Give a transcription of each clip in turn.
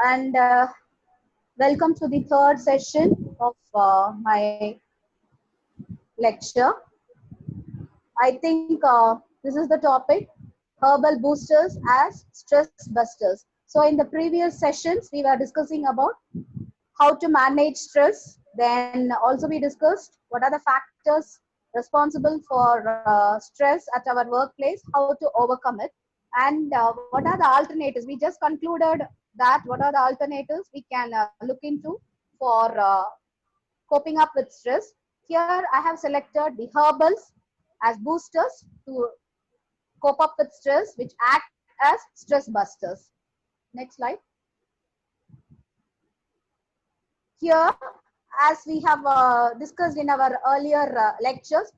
and welcome to the third session of my lecture. I think this is the topic, herbal boosters as stress busters. So in the previous sessions, we were discussing about how to manage stress. Then also we discussed what are the factors responsible for stress at our workplace, how to overcome it, and what are the alternatives. We just concluded that what are the alternatives we can look into for coping up with stress. Here I have selected the herbals as boosters to cope up with stress, which act as stress busters. Next slide. Here, as we have discussed in our earlier lectures,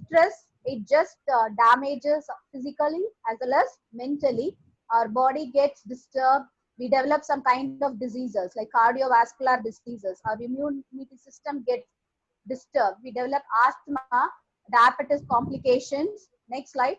stress, it just damages physically as well as mentally. Our body gets disturbed. We develop some kind of diseases like cardiovascular diseases. Our immunity system gets disturbed. We develop asthma, diabetes complications. Next slide.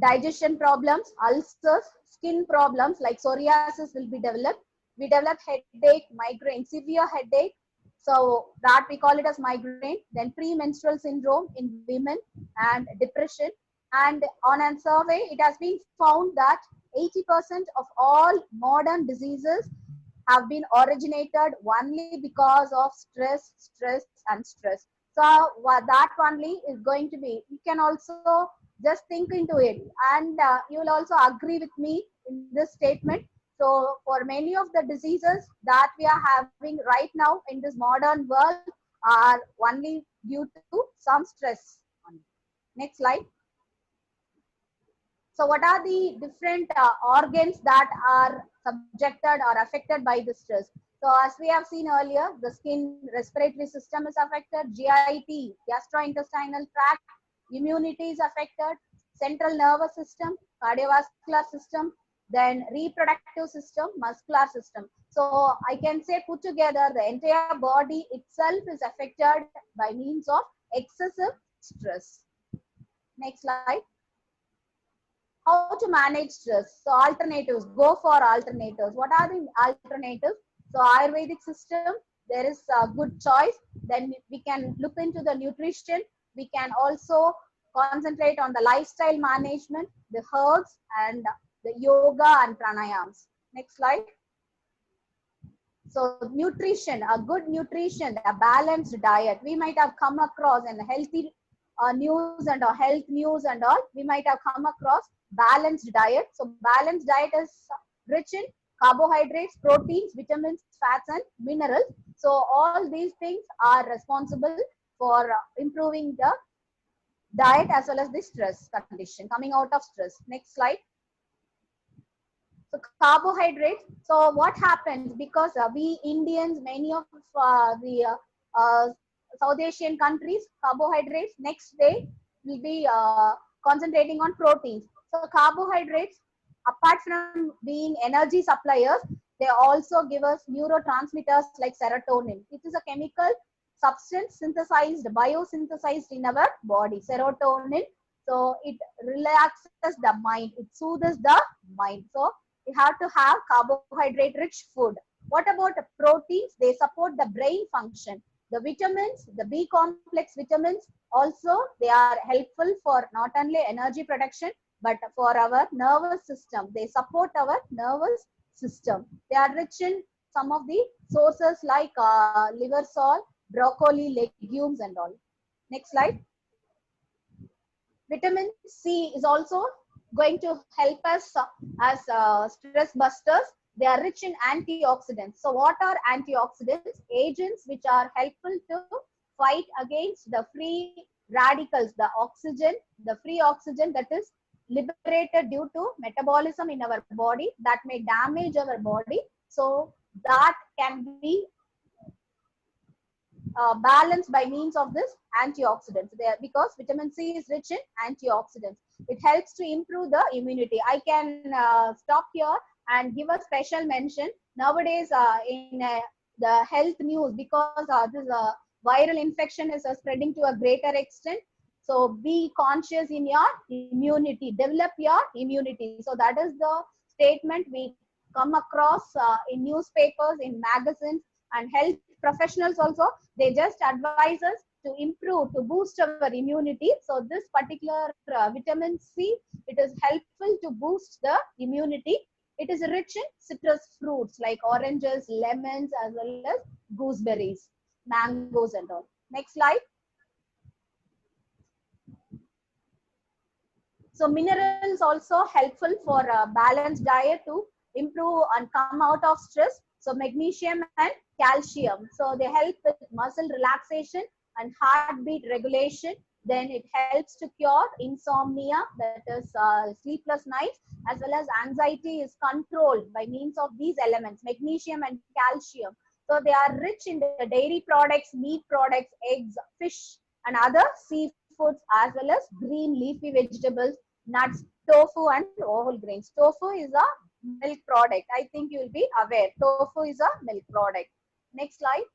Digestion problems, ulcers, skin problems like psoriasis will be developed. We develop headache, migraine, severe headache. So that we call it as migraine. Then premenstrual syndrome in women and depression. And on a survey, it has been found that 80% of all modern diseases have been originated only because of stress, and stress. So that only is going to be, you can also just think into it, and you will also agree with me in this statement. So for many of the diseases that we are having right now in this modern world are only due to some stress. Next slide. So what are the different organs that are subjected or affected by the stress? So as we have seen earlier, the skin, respiratory system is affected, GIT, gastrointestinal tract, immunity is affected, central nervous system, cardiovascular system, then reproductive system, muscular system. So I can say put together the entire body itself is affected by means of excessive stress. Next slide. How to manage stress? So alternatives, go for alternatives. What are the alternatives? So Ayurvedic system, there is a good choice. Then we can look into the nutrition. We can also concentrate on the lifestyle management, the herbs, and the yoga and pranayams. Next slide. So nutrition, a good nutrition, a balanced diet. We might have come across in healthy news and health news and all, we might have come across balanced diet. So balanced diet is rich in carbohydrates, proteins, vitamins, fats, and minerals. So all these things are responsible for improving the diet as well as the stress condition, coming out of stress. Next slide. So carbohydrates. So what happens, because we Indians, many of South Asian countries, carbohydrates next day will be concentrating on proteins. So carbohydrates, apart from being energy suppliers, they also give us neurotransmitters like serotonin. It is a chemical substance synthesized, biosynthesized in our body, serotonin. So it relaxes the mind, it soothes the mind. So you have to have carbohydrate rich food. What about the proteins? They support the brain function. The vitamins, the B complex vitamins, also they are helpful for not only energy production but for our nervous system. They support our nervous system. They are rich in some of the sources like liver salt, broccoli, legumes, and all. Next slide. Vitamin C is also going to help us as stress busters. They are rich in antioxidants. So what are antioxidants? Agents which are helpful to fight against the free radicals, the free oxygen that is liberated due to metabolism in our body that may damage our body. So that can be balanced by means of this antioxidants there, because vitamin C is rich in antioxidants. It helps to improve the immunity. I can stop here and give a special mention nowadays in the health news, because this viral infection is spreading to a greater extent. So be conscious in your immunity, develop your immunity. So that is the statement we come across in newspapers, in magazines, and health professionals also. They just advise us to improve, to boost our immunity. So this particular vitamin C, it is helpful to boost the immunity. It is rich in citrus fruits like oranges, lemons, as well as gooseberries, mangoes and all. Next slide. So minerals also helpful for a balanced diet to improve and come out of stress. So magnesium and calcium. So they help with muscle relaxation and heartbeat regulation. Then it helps to cure insomnia, that is sleepless nights, as well as anxiety is controlled by means of these elements, magnesium and calcium. So they are rich in the dairy products, meat products, eggs, fish, and other seafoods, as well as green leafy vegetables, nuts, tofu, and whole grains. Tofu is a milk product. I think you will be aware. Tofu is a milk product. Next slide.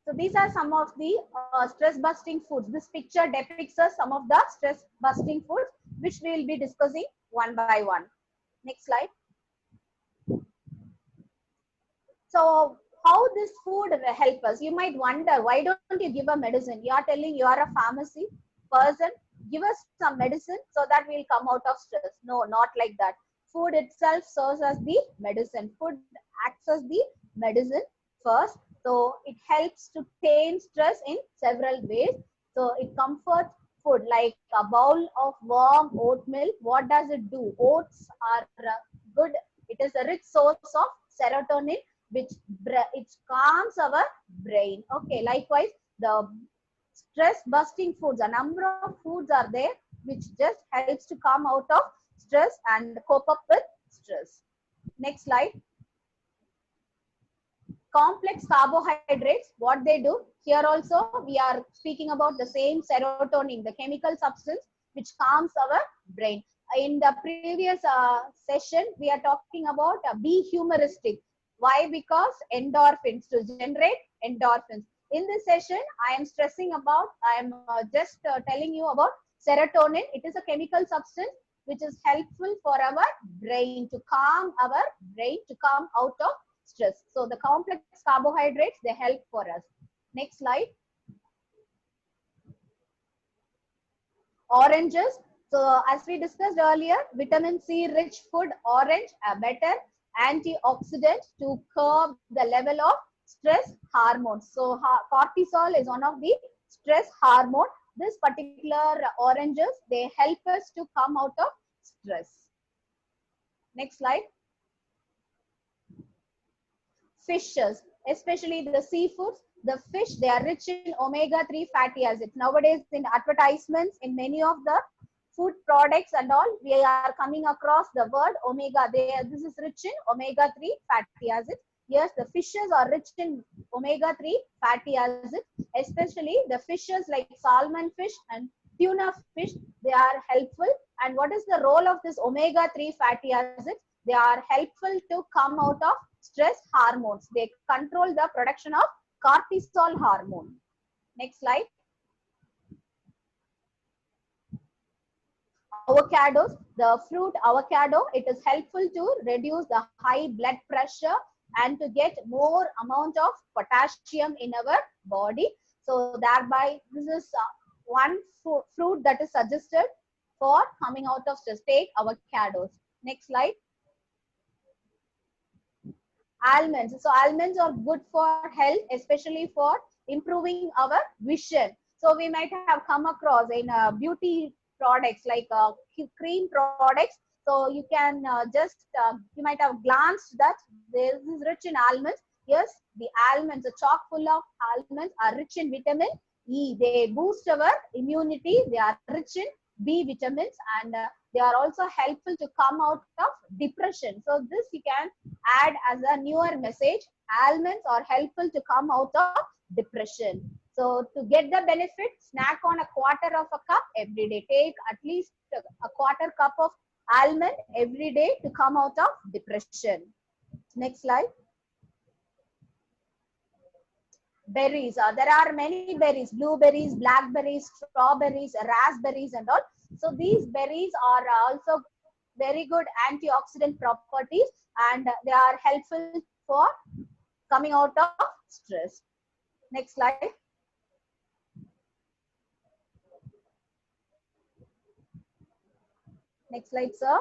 So these are some of the stress busting foods. This picture depicts us some of the stress busting foods, which we will be discussing one by one. Next slide. So how this food will help us? You might wonder, why don't you give a medicine? You are telling you are a pharmacy person, give us some medicine so that we'll come out of stress. No, not like that. Food itself serves as the medicine. Food acts as the medicine first. So it helps to tame stress in several ways. So it comforts food, like a bowl of warm oatmeal. What does it do? Oats are good. It is a rich source of serotonin, which it calms our brain. Okay, likewise, the stress busting foods, a number of foods are there which just helps to come out of stress and cope up with stress. Next slide. Complex carbohydrates, what they do here also, we are speaking about the same serotonin, the chemical substance which calms our brain. In the previous session, we are talking about be humoristic. Why? Because endorphins, to generate endorphins. In this session, I am stressing about, I am just telling you about serotonin. It is a chemical substance which is helpful for our brain, to calm our brain, to come out of stress. So the complex carbohydrates, they help for us. Next slide. Oranges. So as we discussed earlier, vitamin C rich food, orange, a better antioxidant to curb the level of stress hormones. So cortisol is one of the stress hormone. This particular oranges, they help us to come out of stress. Next slide. Fishes, especially the seafoods, the fish, they are rich in omega-3 fatty acids. Nowadays, in advertisements, in many of the food products and all, we are coming across the word omega. This is rich in omega-3 fatty acids. Yes, the fishes are rich in omega-3 fatty acids, especially the fishes like salmon fish and tuna fish. They are helpful. And what is the role of this omega-3 fatty acids? They are helpful to come out of stress hormones. They control the production of cortisol hormone. Next slide. Avocados, the fruit avocado, it is helpful to reduce the high blood pressure and to get more amount of potassium in our body. So thereby, this is one fruit that is suggested for coming out of stress. Take avocados. Next slide. Almonds. So almonds are good for health, especially for improving our vision. So we might have come across in beauty products like cream products. So you can you might have glanced that this is rich in almonds. Yes, the almonds, the chock full of almonds are rich in vitamin E. They boost our immunity. They are rich in B vitamins, and they are also helpful to come out of depression. So this you can add as a newer message. Almonds are helpful to come out of depression. So to get the benefit, snack on a quarter of a cup every day. Take at least a quarter cup of almond every day to come out of depression. Next slide. berries. There are many berries, blueberries, blackberries, strawberries, raspberries and all. So these berries are also very good antioxidant properties, and they are helpful for coming out of stress. Next slide. Next slide, sir.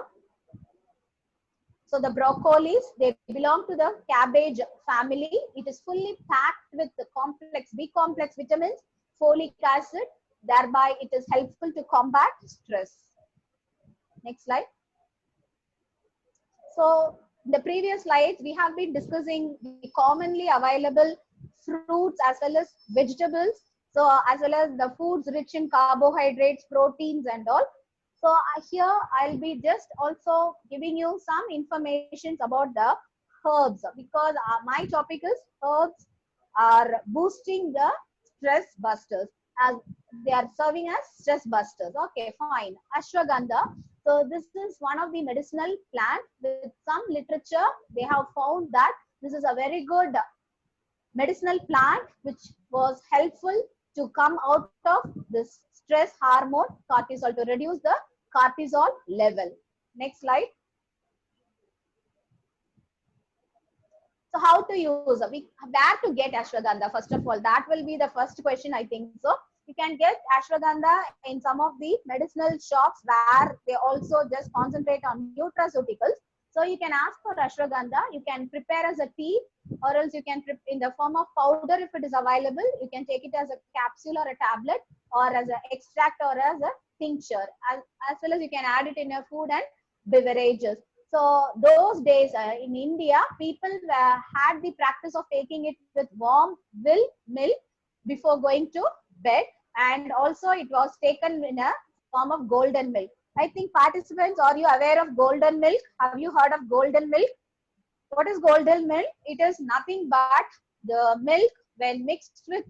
So the broccolis, they belong to the cabbage family. It is fully packed with the complex, B complex vitamins, folic acid. Thereby, it is helpful to combat stress. Next slide. So in the previous slides, we have been discussing the commonly available fruits as well as vegetables. So as well as the foods rich in carbohydrates, proteins and all. So here I'll be just also giving you some information about the herbs, because my topic is herbs are boosting the stress busters, as they are serving as stress busters. Okay, fine. Ashwagandha. So this is one of the medicinal plant. With some literature, they have found that this is a very good medicinal plant which was helpful to come out of this stress hormone cortisol, to reduce the cortisol level. Next slide. So how to use, where to get ashwagandha? First of all, that will be the first question, I think. So you can get ashwagandha in some of the medicinal shops where they also just concentrate on nutraceuticals. So you can ask for ashwagandha. You can prepare as a tea, or else you can prepare in the form of powder if it is available. You can take it as a capsule or a tablet, or as an extract, or as a tincture. As well as you can add it in your food and beverages. So those days in India, people had the practice of taking it with warm milk before going to bed, and also it was taken in a form of golden milk. I think participants, are you aware of golden milk? Have you heard of golden milk? What is golden milk? It is nothing but the milk when mixed with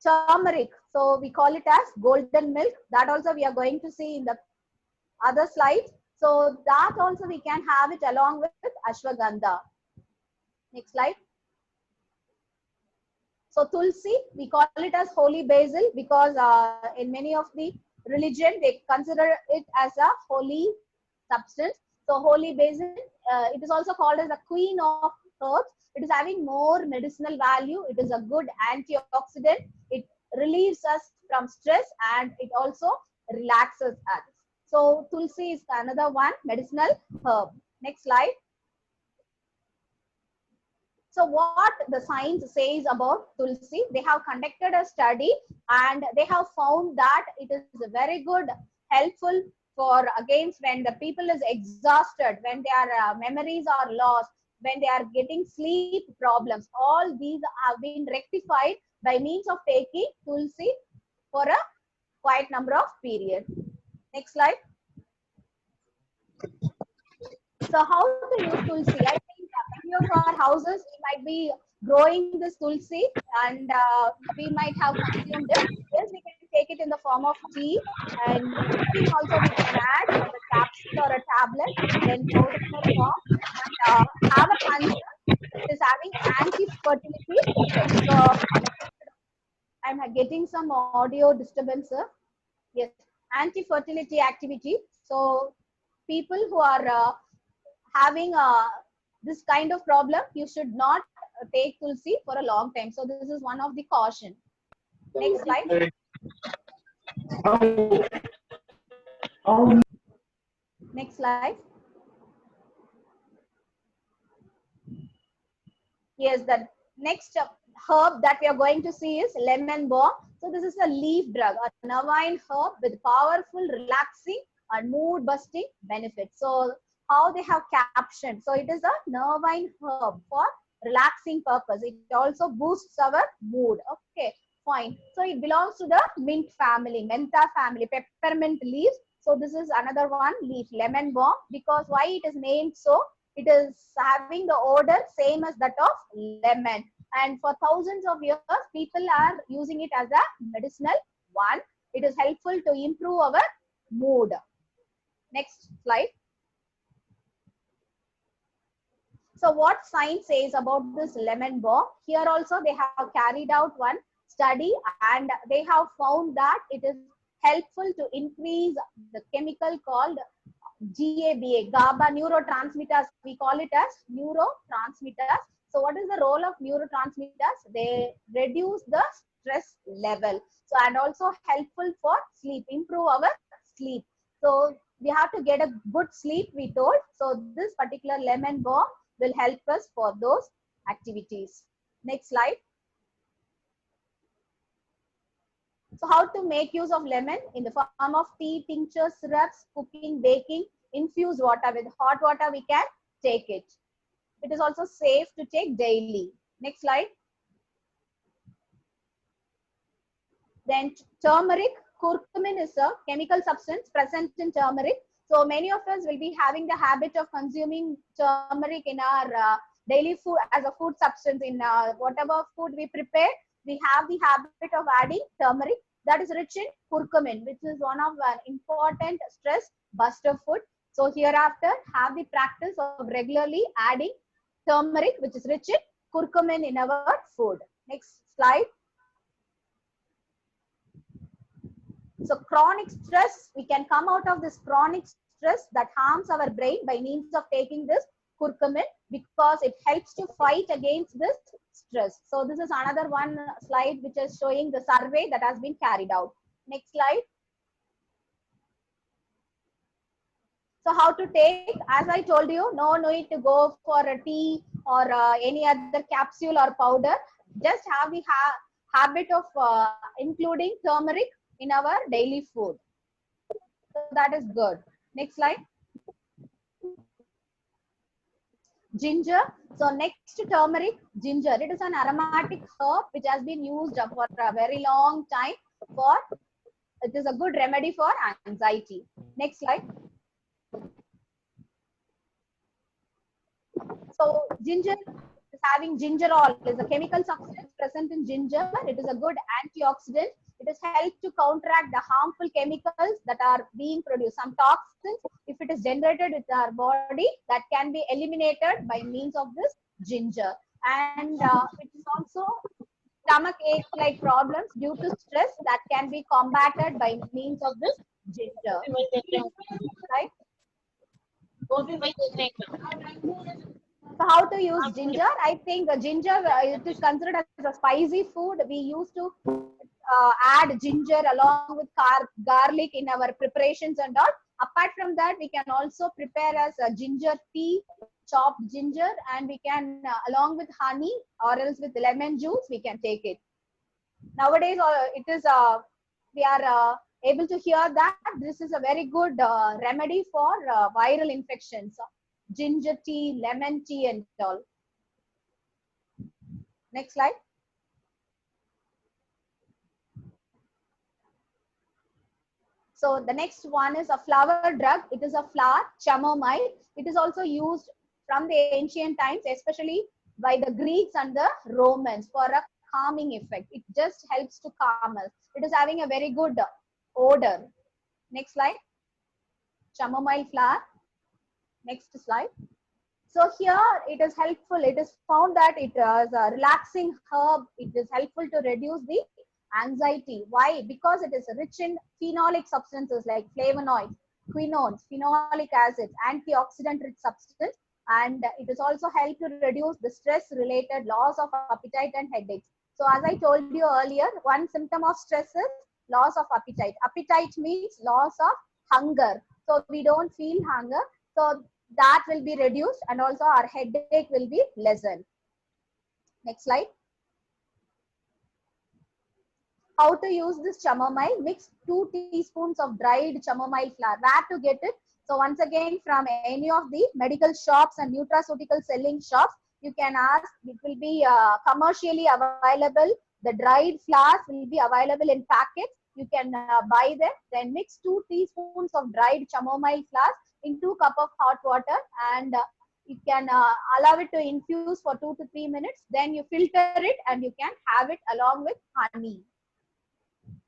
turmeric. So we call it as golden milk. That also we are going to see in the other slides. So that also we can have it along with ashwagandha. Next slide. So tulsi, we call it as holy basil, because in many of the religion they consider it as a holy substance. So holy basil, it is also called as the queen of herbs. It is having more medicinal value. It is a good antioxidant. It relieves us from stress, and it also relaxes us. So tulsi is another one medicinal herb. Next slide. So what the science says about tulsi, they have conducted a study and they have found that it is very good, helpful for against when the people is exhausted, when their memories are lost, when they are getting sleep problems. All these have been rectified by means of taking tulsi for a quite number of period. Next slide. So how to use tulsi? I think many of our houses we might be growing this tulsi, and we might have consumed it. Yes, we can take it in the form of tea, and cooking also we can add as a capsule or a tablet, then powder form, and have a concern. It is having anti-fertility effect. So I'm getting some audio disturbance. Yes, anti-fertility activity. So people who are having this kind of problem, you should not take tulsi for a long time. So this is one of the caution. Next slide. Next slide. Yes, the next herb that we are going to see is lemon balm. So this is a leaf drug, a nervine herb with powerful relaxing and mood busting benefits. So how they have captioned, so it is a nervine herb for relaxing purpose. It also boosts our mood. Okay, fine. So it belongs to the mint family, mentha family, peppermint leaves. So this is another one leaf, lemon balm, because why it is named so? It is having the odor same as that of lemon, and for thousands of years people are using it as a medicinal one. It is helpful to improve our mood. Next slide. So what science says about this lemon balm? Here also they have carried out one study and they have found that it is helpful to increase the chemical called GABA, GABA neurotransmitters. We call it as neurotransmitters. So what is the role of neurotransmitters? They reduce the stress level. So and also helpful for sleep, improve our sleep. So we have to get a good sleep, we told. So this particular lemon balm will help us for those activities. Next slide. So how to make use of lemon in the form of tea, tincture, syrups, cooking, baking, infused water. With hot water we can take it. It is also safe to take daily. Next slide. Then turmeric, curcumin is a chemical substance present in turmeric. So many of us will be having the habit of consuming turmeric in our daily food as a food substance in whatever food we prepare. We have the habit of adding turmeric that is rich in curcumin, which is one of an important stress buster food. So hereafter have the practice of regularly adding turmeric, which is rich in curcumin in our food. Next slide. So chronic stress, we can come out of this chronic stress that harms our brain by means of taking this curcumin because it helps to fight against this stress. So this is another one slide which is showing the survey that has been carried out. Next slide. So how to take, as I told you, no need to go for a tea or any other capsule or powder. Just have the habit of including turmeric in our daily food. So that is good. Next slide. Ginger. So next to turmeric, ginger. It is an aromatic herb which has been used for a very long time for, it is a good remedy for anxiety. Next slide. So ginger is having gingerol, is a chemical substance present in ginger. It is a good antioxidant. It is helped to counteract the harmful chemicals that are being produced. Some toxins, if it is generated with our body, that can be eliminated by means of this ginger. And it is also stomach ache like problems due to stress that can be combated by means of this ginger. Right? So how to use ginger? I think ginger, it is considered as a spicy food. We used to add ginger along with garlic in our preparations and all. Apart from that, we can also prepare as a ginger tea, chopped ginger, and we can along with honey or else with lemon juice, we can take it. Nowadays, it is we are able to hear that this is a very good remedy for viral infections. Ginger tea, lemon tea, and all. Next slide. So the next one is a flower drug. It is a flower, chamomile. It is also used from the ancient times, especially by the Greeks and the Romans for a calming effect. It just helps to calm us. It is having a very good odor. Next slide. Chamomile flower. Next slide. So here it is helpful. It is found that it is a relaxing herb. It is helpful to reduce the anxiety. Why? Because it is rich in phenolic substances like flavonoids, quinones, phenolic acids, antioxidant rich substance, and it is also helped to reduce the stress related loss of appetite and headaches. So as I told you earlier, one symptom of stress is loss of appetite. Appetite means loss of hunger. So we don't feel hunger. So that will be reduced and also our headache will be lessened. Next slide. How to use this chamomile? Mix 2 teaspoons of dried chamomile flower. Where to get it? So once again, from any of the medical shops and nutraceutical selling shops, you can ask. It will be commercially available. The dried flowers will be available in packets. You can buy them. Then mix 2 teaspoons of dried chamomile flowers in 2 cups of hot water, and you can allow it to infuse for 2 to 3 minutes. Then you filter it and you can have it along with honey.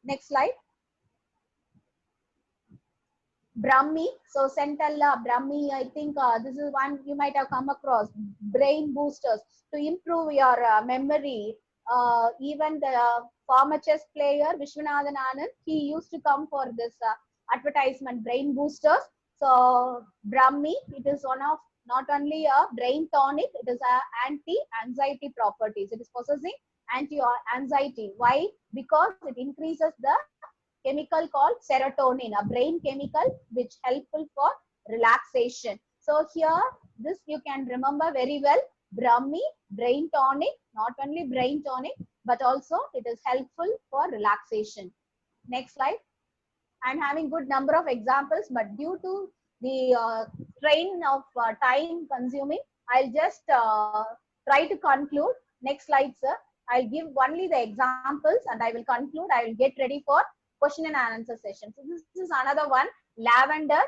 Next slide. Brahmi. So Centella, Brahmi, I think this is one you might have come across. Brain boosters to improve your memory. Even the former chess player Vishwanathan Anand, he used to come for this advertisement, brain boosters. So Brahmi, it is one of not only a brain tonic, it is a anti-anxiety properties. It is possessing anti-anxiety. Why? Because it increases the chemical called serotonin, a brain chemical which helpful for relaxation. So here, this you can remember very well. Brahmi, brain tonic, not only brain tonic, but also it is helpful for relaxation. Next slide. I'm having good number of examples, but due to the strain of time consuming, I'll just try to conclude. Next slide, sir. I'll give only the examples and I will conclude. I will get ready for question and answer session. So this is another one, lavender.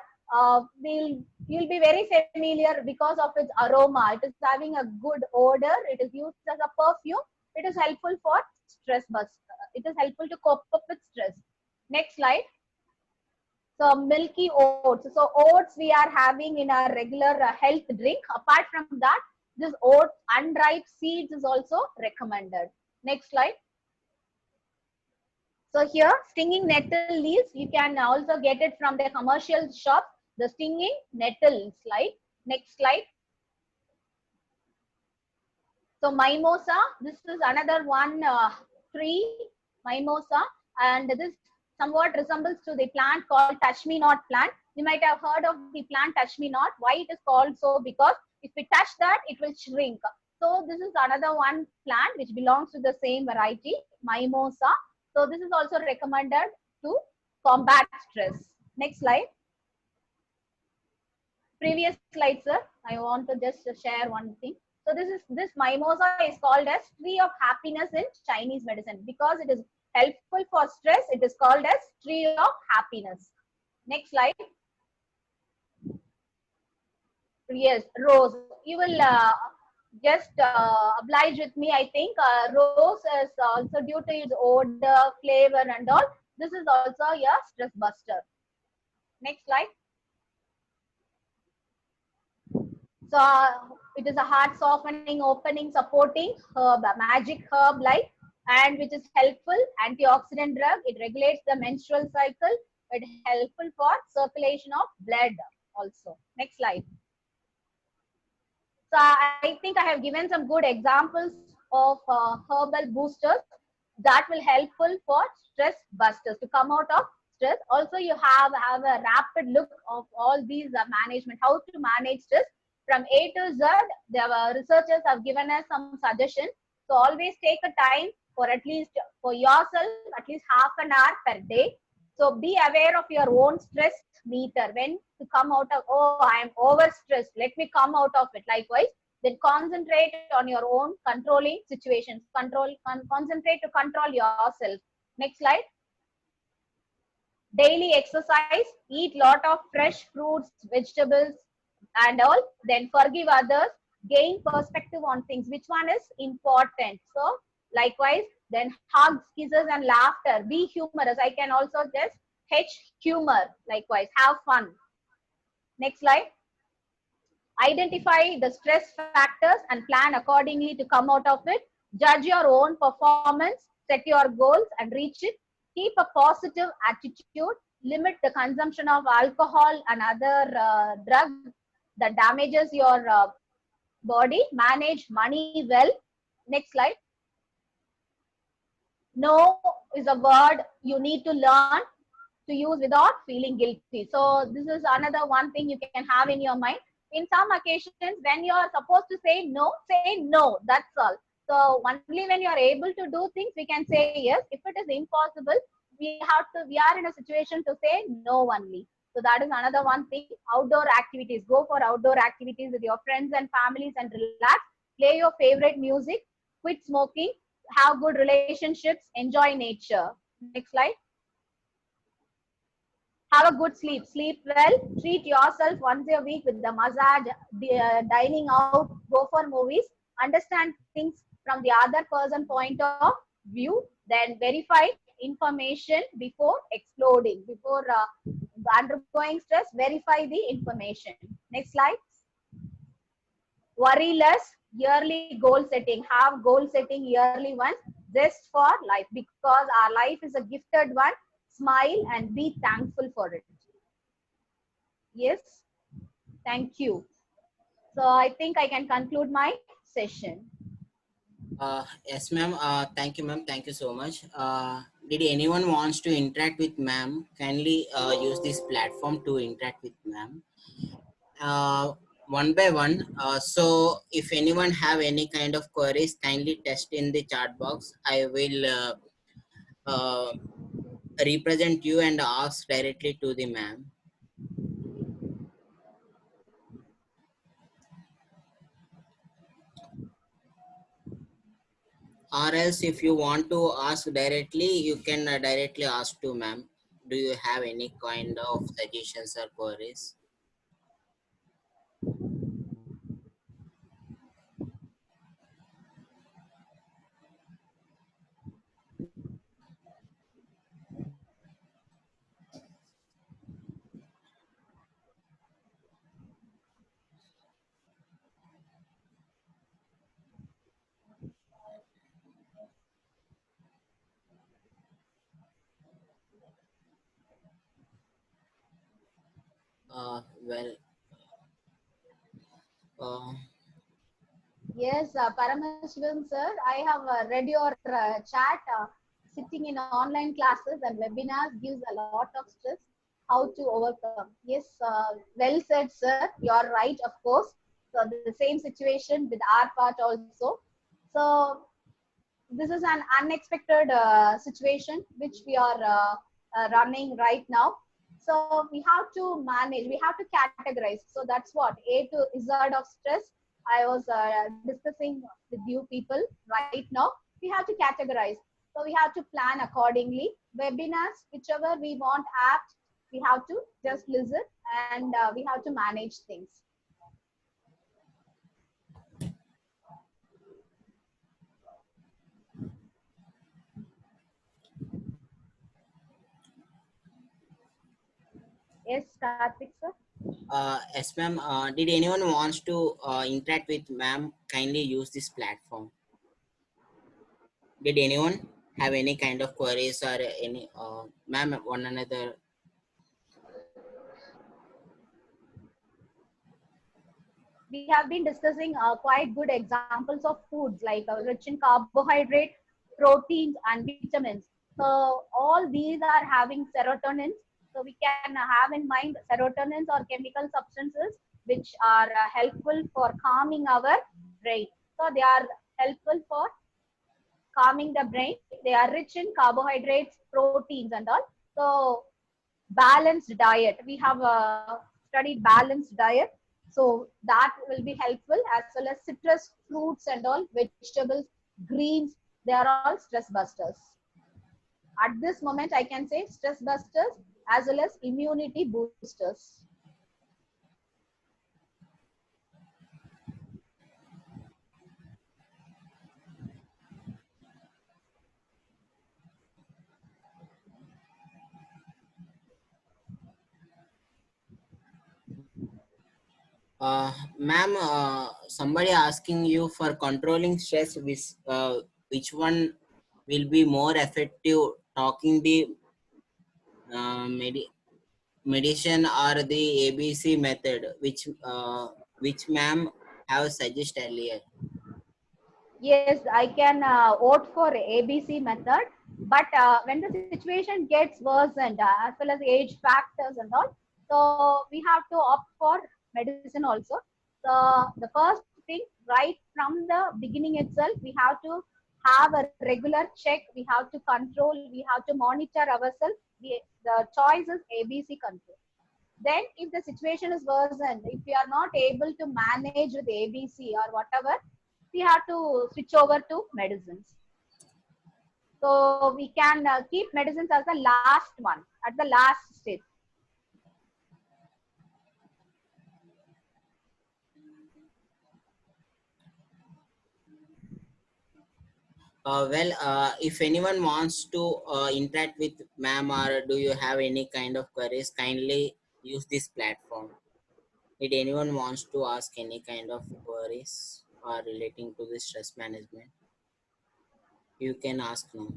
You'll be very familiar because of its aroma. It is having a good odor. It is used as a perfume. It is helpful for stress bust. It is helpful to cope up with stress. Next slide. So milky oats. So oats we are having in our regular health drink. Apart from that, this oat unripe seeds is also recommended. Next slide. So here, stinging nettle leaves, you can also get it from the commercial shops. The stinging nettle slide. Next slide. So mimosa, this is another one tree, mimosa, and this somewhat resembles to the plant called touch me not plant. You might have heard of the plant touch me not. Why it is called so? Because if we touch that, it will shrink. So this is another one plant which belongs to the same variety, mimosa. So this is also recommended to combat stress. Next slide. Previous slide, sir. I want to just share one thing. So this mimosa is called as tree of happiness in Chinese medicine because it is helpful for stress. It is called as tree of happiness. Next slide. Yes, rose. You will just oblige with me. I think rose is also due to its odor, flavor, and all. This is also a stress buster. Next slide. So it is a heart softening, opening, supporting herb, a magic herb like, and which is helpful antioxidant drug. It regulates the menstrual cycle. It is helpful for circulation of blood also. Next slide. So I think I have given some good examples of herbal boosters that will helpful for stress busters to come out of stress. Also, you have a rapid look of all these management, how to manage stress from A to Z. The researchers have given us some suggestions. So always take a time for at least for yourself, at least half an hour per day. So be aware of your own stress meter when to come out of, oh, I am overstressed. Let me come out of it. Likewise, then concentrate on your own controlling situations. Concentrate to control yourself. Next slide. Daily exercise, eat lot of fresh fruits, vegetables, and all. Then forgive others, gain perspective on things. Which one is important? So likewise, then hugs, kisses, and laughter. Be humorous. I can also just humor. Likewise, have fun. Next slide. Identify the stress factors and plan accordingly to come out of it. Judge your own performance, set your goals and reach it. Keep a positive attitude. Limit the consumption of alcohol and other drugs that damages your body. Manage money well. Next slide. No is a word you need to learn to use without feeling guilty. So this is another one thing you can have in your mind. In some occasions, when you are supposed to say no, that's all. So only when you are able to do things, we can say yes. If it is impossible, we are in a situation to say no only. So that is another one thing. Outdoor activities. Go for outdoor activities with your friends and families and relax. Play your favorite music. Quit smoking. Have good relationships. Enjoy nature. Next slide. Have a good sleep. Sleep well. Treat yourself once a week with the massage, dining out, go for movies. Understand things from the other person point of view. Then verify information before exploding, before undergoing stress, verify the information. Next slide. Worry less, yearly goal setting. Have goal setting yearly once, just for life, because our life is a gifted one. Smile and be thankful for it. Yes, thank you. So I think I can conclude my session. Yes, ma'am. Thank you, ma'am. Thank you so much. Did anyone wants to interact with ma'am? Kindly use this platform to interact with ma'am. Uh, One by one. So, if anyone have any kind of queries, kindly test in the chat box. I will uh, represent you and ask directly to the ma'am. Or else, if you want to ask directly, you can directly ask to ma'am. Do you have any kind of suggestions or queries? Well, uh, Yes, Parameshwaran sir, I have read your chat. Sitting in online classes and webinars gives a lot of stress. How to overcome? Yes, well said, sir. You're right, of course. So the same situation with our part also. So this is an unexpected situation which we are running right now. So we have to manage, we have to categorize. So that's what A to Z of stress I was discussing with you people right now. We have to categorize. So we have to plan accordingly. Webinars, whichever we want apt, we have to just listen and we have to manage things. Yes, Karthik sir. yes, ma'am. Did anyone wants to interact with ma'am? Kindly use this platform. Did anyone have any kind of queries or any ma'am one another? We have been discussing quite good examples of foods like rich in carbohydrate, proteins, and vitamins. So all these are having serotonins. So we can have in mind serotonins or chemical substances which are helpful for calming our brain. So they are helpful for calming the brain. They are rich in carbohydrates, proteins, and all. So balanced diet. We have studied balanced diet. So that will be helpful, as well as citrus fruits and all, vegetables, greens. They are all stress busters. At this moment, I can say stress busters as well as immunity boosters. Ma'am, somebody asking you for controlling stress, which one will be more effective? Talking the uh, medi- medicine or the ABC method, which ma'am have suggested earlier. Yes, I can vote for ABC method. But when the situation gets worsened, as well as age factors and all, so we have to opt for medicine also. So the first thing, right from the beginning itself, we have to have a regular check. We have to control. We have to monitor ourselves. The choice is ABC control. Then, if the situation is worsened, if we are not able to manage with ABC or whatever, we have to switch over to medicines. So we can keep medicines as the last one, at the last stage. If anyone wants to interact with ma'am, or do you have any kind of queries, kindly use this platform. Did anyone wants to ask any kind of queries or relating to the stress management? You can ask now.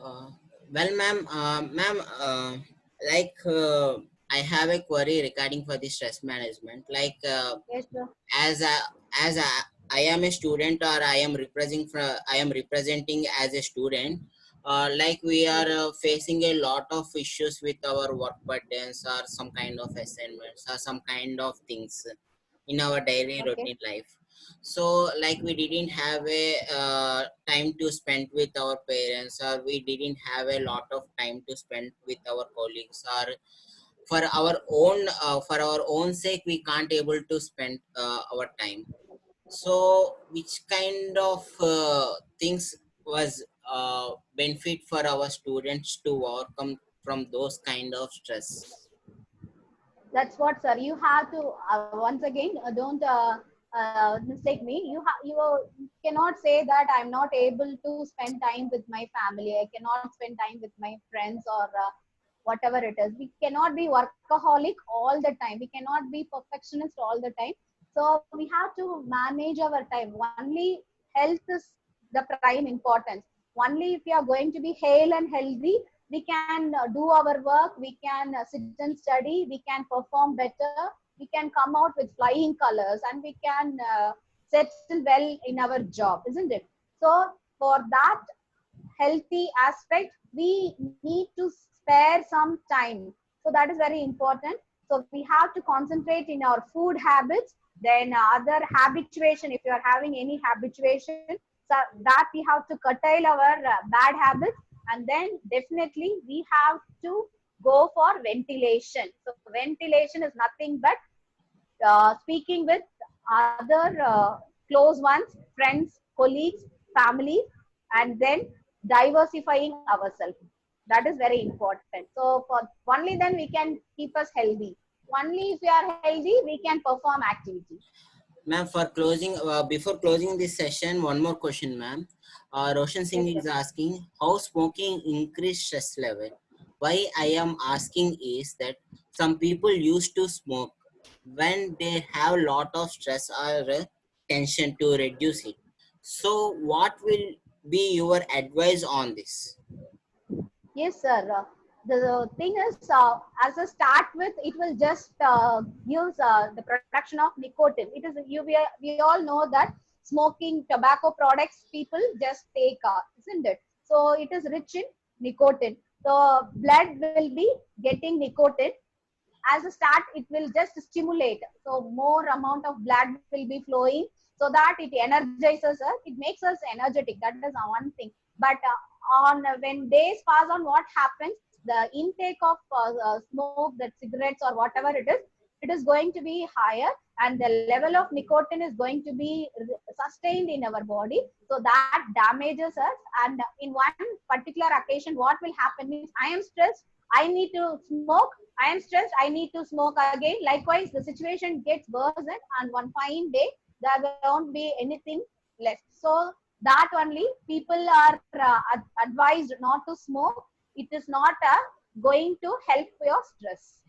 Uh, ma'am, like I have a query regarding for the stress management. Like Yes, sir. as a as a I am a student, or I am representing as a student. Like we Yes. are facing a lot of issues with our work burdens, or some kind of assignments, or some kind of things in our daily Okay. routine life. So like we didn't have a time to spend with our parents, or we didn't have a lot of time to spend with our colleagues, or for our own sake we can't able to spend our time. So which kind of things was benefit for our students to overcome from those kind of stress? That's what, sir. You have to once again don't mistake me. You cannot say that I'm not able to spend time with my family. I cannot spend time with my friends or whatever it is. We cannot be workaholic all the time. We cannot be perfectionist all the time. So we have to manage our time. Only health is the prime importance. Only if you are going to be hale and healthy, we can do our work, we can sit and study, we can perform better, we can come out with flying colors, and we can settle well in our job, isn't it? So for that healthy aspect, we need to spare some time. So that is very important. So we have to concentrate in our food habits, then other habituation. If you are having any habituation, so that we have to curtail our bad habits, and then definitely we have to go for ventilation. So ventilation is nothing but speaking with other close ones, friends, colleagues, family, and then diversifying ourselves. That is very important. So for only then we can keep us healthy. Only if we are healthy, we can perform activity. Ma'am, for closing, before closing this session, one more question, ma'am. Roshan Singh Yes, sir. is asking how smoking increase stress level. Why I am asking is that some people used to smoke when they have lot of stress or tension to reduce it. So, what will be your advice on this? Yes, sir. The thing is, as a start with, it will just use the production of nicotine. It is we all know that smoking tobacco products people just take, isn't it? So it is rich in nicotine. So blood will be getting nicotine. As a start, it will just stimulate, so more amount of blood will be flowing, so that it energizes us, it makes us energetic. That is one thing. But on when days pass on, what happens, the intake of smoke, that cigarettes or whatever it is going to be higher, and the level of nicotine is going to be sustained in our body, so that damages us. And in one particular occasion, what will happen is, I am stressed, I need to smoke, I am stressed, I need to smoke again. Likewise, the situation gets worse, and one fine day, there won't be anything left. So, that only people are advised not to smoke. It is not going to help your stress.